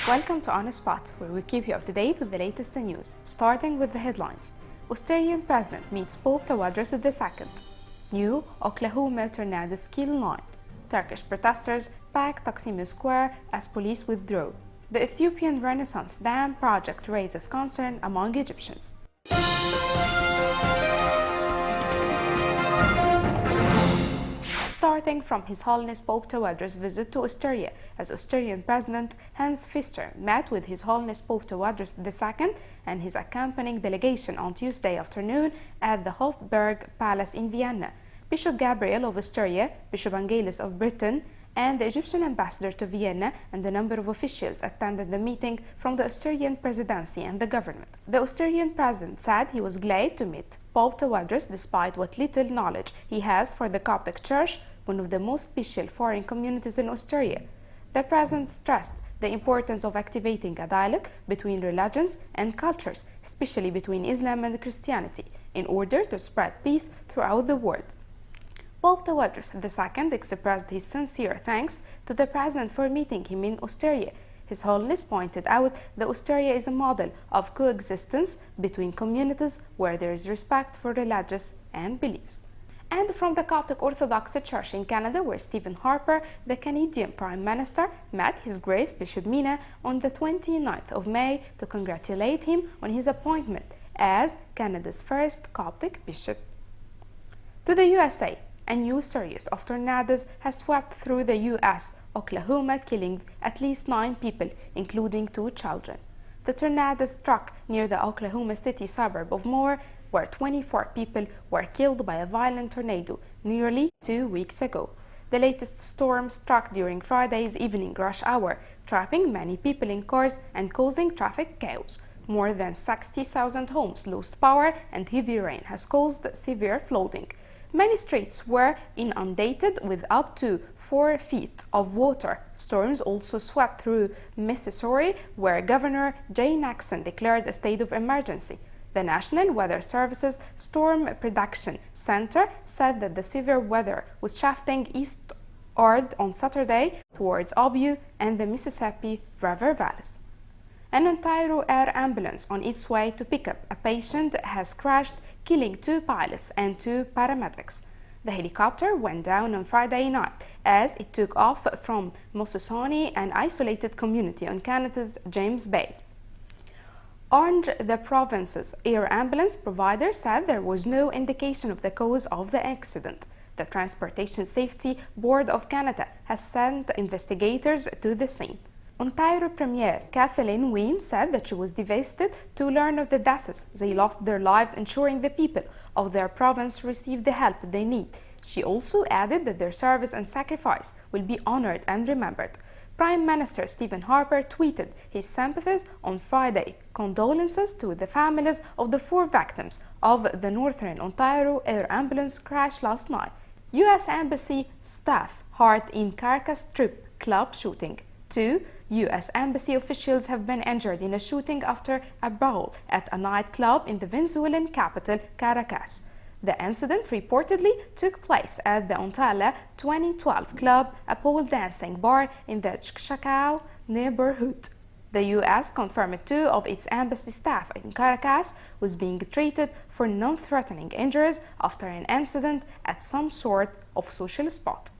Welcome to On Spot, where we keep you up to date with the latest news, starting with the headlines. Austrian president meets Pope Tawadros II. New Oklahoma tornadoes kill 9. Turkish protesters pack Taksim Square as police withdraw. The Ethiopian Renaissance Dam project raises concern among Egyptians. Starting from His Holiness Pope Tawadros' visit to Austria, as Austrian President Hans Pfister met with His Holiness Pope Tawadros II and his accompanying delegation on Tuesday afternoon at the Hofburg Palace in Vienna. Bishop Gabriel of Austria, Bishop Angelis of Britain, and the Egyptian ambassador to Vienna and a number of officials attended the meeting from the Austrian presidency and the government. The Austrian president said he was glad to meet Pope Tawadros despite what little knowledge he has for the Coptic Church, one of the most special foreign communities in Austria. The president stressed the importance of activating a dialogue between religions and cultures, especially between Islam and Christianity, in order to spread peace throughout the world. Pope Tawadros II expressed his sincere thanks to the president for meeting him in Austria. His Holiness pointed out that Austria is a model of coexistence between communities where there is respect for religious and beliefs. And from the Coptic Orthodox Church in Canada, where Stephen Harper, the Canadian Prime Minister, met His Grace Bishop Mina on the 29th of May to congratulate him on his appointment as Canada's first Coptic bishop. To the USA, a new series of tornadoes has swept through the U.S., Oklahoma, killing at least 9 people, including 2 children. The tornadoes struck near the Oklahoma City suburb of Moore, where 24 people were killed by a violent tornado nearly 2 weeks ago. The latest storm struck during Friday's evening rush hour, trapping many people in cars and causing traffic chaos. More than 60,000 homes lost power, and heavy rain has caused severe flooding. Many streets were inundated with up to 4 feet of water. Storms also swept through Missouri, where Governor Jay Nixon declared a state of emergency. The National Weather Service's Storm Prediction Center said that the severe weather was shifting eastward on Saturday towards Obue and the Mississippi River valleys. An Ontario air ambulance on its way to pick up a patient has crashed, killing 2 pilots and 2 paramedics. The helicopter went down on Friday night as it took off from Mososoni, an isolated community on Canada's James Bay. Orange, the province's air ambulance provider, said there was no indication of the cause of the accident. The Transportation Safety Board of Canada has sent investigators to the scene. Ontario Premier Kathleen Wynne said that she was devastated to learn of the deaths. They lost their lives ensuring the people of their province receive the help they need. She also added that their service and sacrifice will be honored and remembered. Prime Minister Stephen Harper tweeted his sympathies on Friday, condolences to the families of the 4 victims of the Northern Ontario air ambulance crash last night. U.S. Embassy staff hurt in Caracas strip club shooting. 2 U.S. Embassy officials have been injured in a shooting after a brawl at a nightclub in the Venezuelan capital, Caracas. The incident reportedly took place at the Ontala 2012 Club, a pole dancing bar in the Chacao neighborhood. The U.S. confirmed 2 of its embassy staff in Caracas was being treated for non-threatening injuries after an incident at some sort of social spot.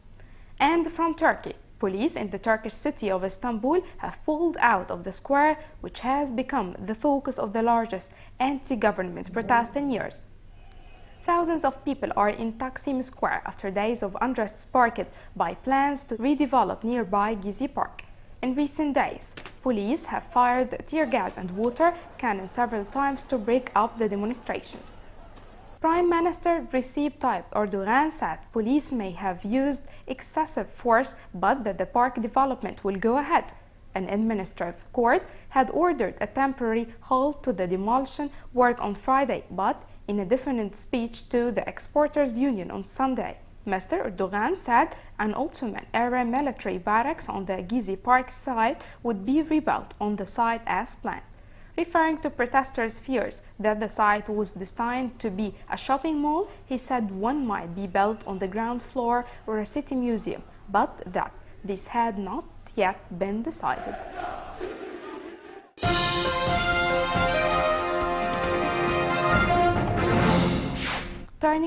And from Turkey, police in the Turkish city of Istanbul have pulled out of the square, which has become the focus of the largest anti-government protest in years. Thousands of people are in Taksim Square after days of unrest sparked by plans to redevelop nearby Gezi Park. In recent days, police have fired tear gas and water cannons several times to break up the demonstrations. Prime Minister Recep Tayyip Erdogan said police may have used excessive force, but that the park development will go ahead. An administrative court had ordered a temporary halt to the demolition work on Friday, but in a different speech to the Exporters Union on Sunday, Mr. Erdogan said an Ottoman-era military barracks on the Gezi Park site would be rebuilt on the site as planned. Referring to protesters' fears that the site was destined to be a shopping mall, he said one might be built on the ground floor or a city museum, but that this had not yet been decided.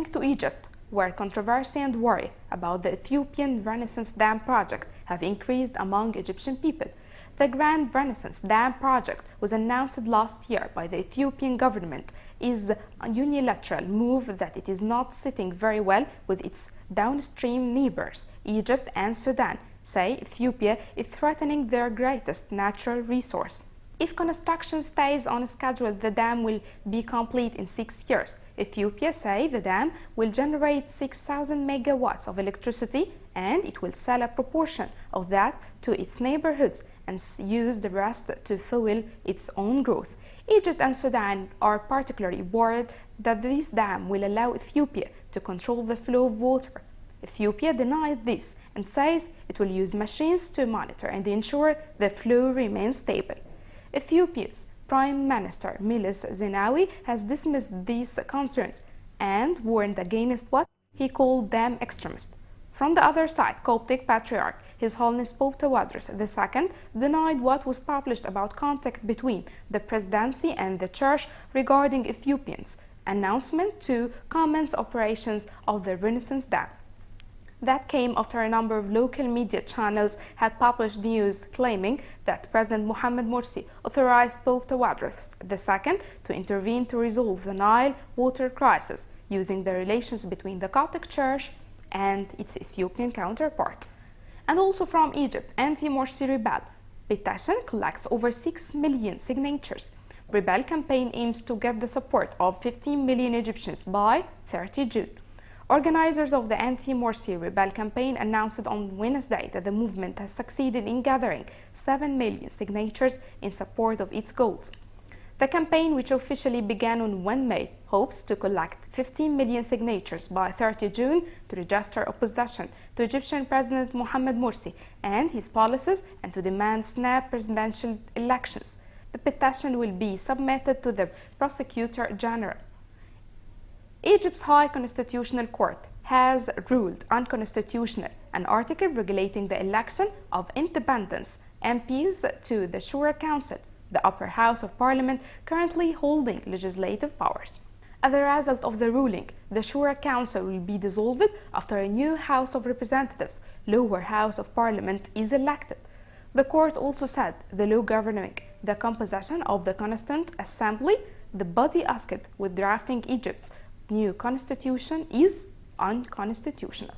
Turning to Egypt, where controversy and worry about the Ethiopian Renaissance Dam project have increased among Egyptian people. The Grand Renaissance Dam project was announced last year by the Ethiopian government is a unilateral move that it is not sitting very well with its downstream neighbors, Egypt and Sudan, say Ethiopia is threatening their greatest natural resource. If construction stays on schedule, the dam will be complete in 6 years. Ethiopia say the dam will generate 6,000 megawatts of electricity and it will sell a proportion of that to its neighborhoods and use the rest to fuel its own growth. Egypt and Sudan are particularly worried that this dam will allow Ethiopia to control the flow of water. Ethiopia denied this and says it will use machines to monitor and ensure the flow remains stable. Ethiopia's Prime Minister Meles Zenawi has dismissed these concerns and warned against what he called dam extremists. From the other side, Coptic Patriarch His Holiness Pope Tawadros II denied what was published about contact between the presidency and the church regarding Ethiopians' announcement to commence operations of the Renaissance Dam. That came after a number of local media channels had published news claiming that President Mohamed Morsi authorized Pope Tawadros II to intervene to resolve the Nile water crisis using the relations between the Coptic Church and its Ethiopian counterpart. And also from Egypt, anti-Morsi rebel petition collects over 6 million signatures. Rebel campaign aims to get the support of 15 million Egyptians by 30 June. Organizers of the anti-Morsi rebel campaign announced on Wednesday that the movement has succeeded in gathering 7 million signatures in support of its goals. The campaign, which officially began on 1 May, hopes to collect 15 million signatures by 30 June to register opposition to Egyptian President Mohamed Morsi and his policies and to demand snap presidential elections. The petition will be submitted to the Prosecutor General. Egypt's High Constitutional Court has ruled unconstitutional an article regulating the election of independent MPs to the Shura Council, the upper house of parliament currently holding legislative powers. As a result of the ruling, the Shura Council will be dissolved after a new House of Representatives, lower house of parliament, is elected. The court also said the law governing the composition of the Constituent Assembly, the body tasked with drafting Egypt's new constitution, is unconstitutional.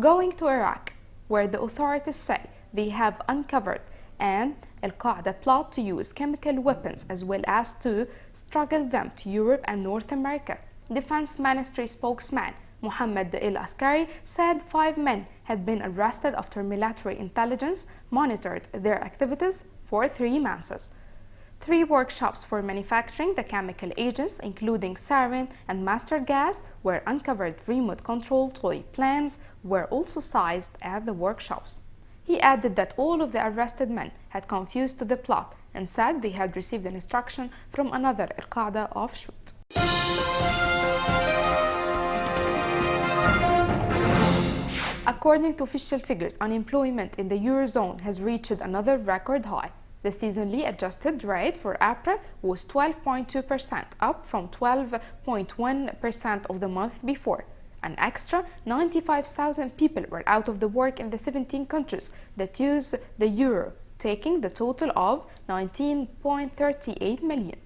Going to Iraq, where the authorities say they have uncovered an Al-Qaeda plot to use chemical weapons as well as to smuggle them to Europe and North America. Defense Ministry spokesman Mohammed El-Askari said 5 men had been arrested after military intelligence monitored their activities for 3 months. 3 workshops for manufacturing the chemical agents, including sarin and mustard gas, were uncovered. Remote-controlled toy planes were also seized at the workshops. He added that all of the arrested men had confused to the plot and said they had received an instruction from another Al-Qaeda offshoot. According to official figures, unemployment in the Eurozone has reached another record high. The seasonally adjusted rate for April was 12.2%, up from 12.1% of the month before. An extra 95,000 people were out of the work in the 17 countries that use the euro, taking the total of 19.38 million.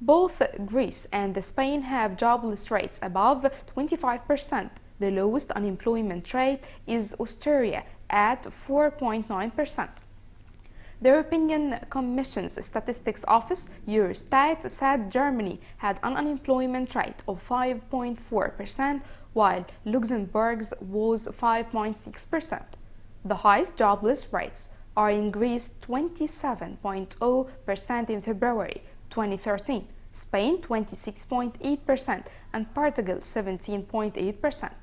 Both Greece and Spain have jobless rates above 25%. The lowest unemployment rate is Austria at 4.9%. The European Commission's Statistics Office, Eurostat, said Germany had an unemployment rate of 5.4%, while Luxembourg's was 5.6%. The highest jobless rates are in Greece 27.0% in February 2013, Spain 26.8%, and Portugal 17.8%.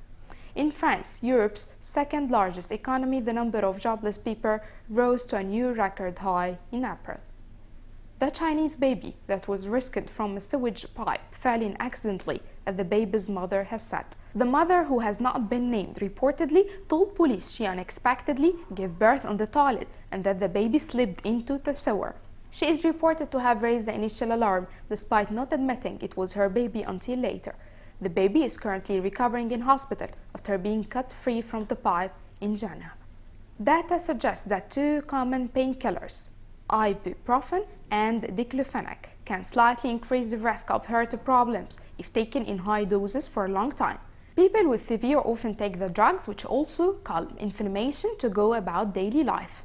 In France, Europe's second largest economy, the number of jobless people rose to a new record high in April. The Chinese baby that was rescued from a sewage pipe fell in accidentally, as the baby's mother has said. The mother, who has not been named, reportedly told police she unexpectedly gave birth on the toilet and that the baby slipped into the sewer. She is reported to have raised the initial alarm despite not admitting it was her baby until later. The baby is currently recovering in hospital after being cut free from the pipe in January. Data suggests that two common painkillers, ibuprofen and diclofenac, can slightly increase the risk of heart problems if taken in high doses for a long time. People with severe often take the drugs, which also calm inflammation, to go about daily life.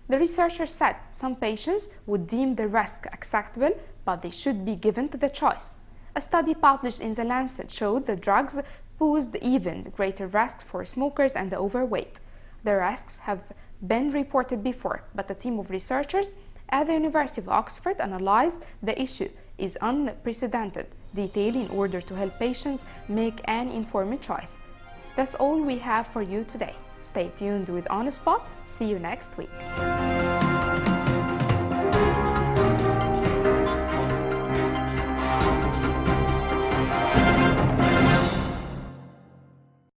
The researchers said some patients would deem the risk acceptable, but they should be given the choice. A study published in The Lancet showed the drugs posed even greater risks for smokers and the overweight. The risks have been reported before, but a team of researchers at the University of Oxford analyzed the issue is unprecedented detail in order to help patients make an informed choice. That's all we have for you today. Stay tuned with On Spot. See you next week.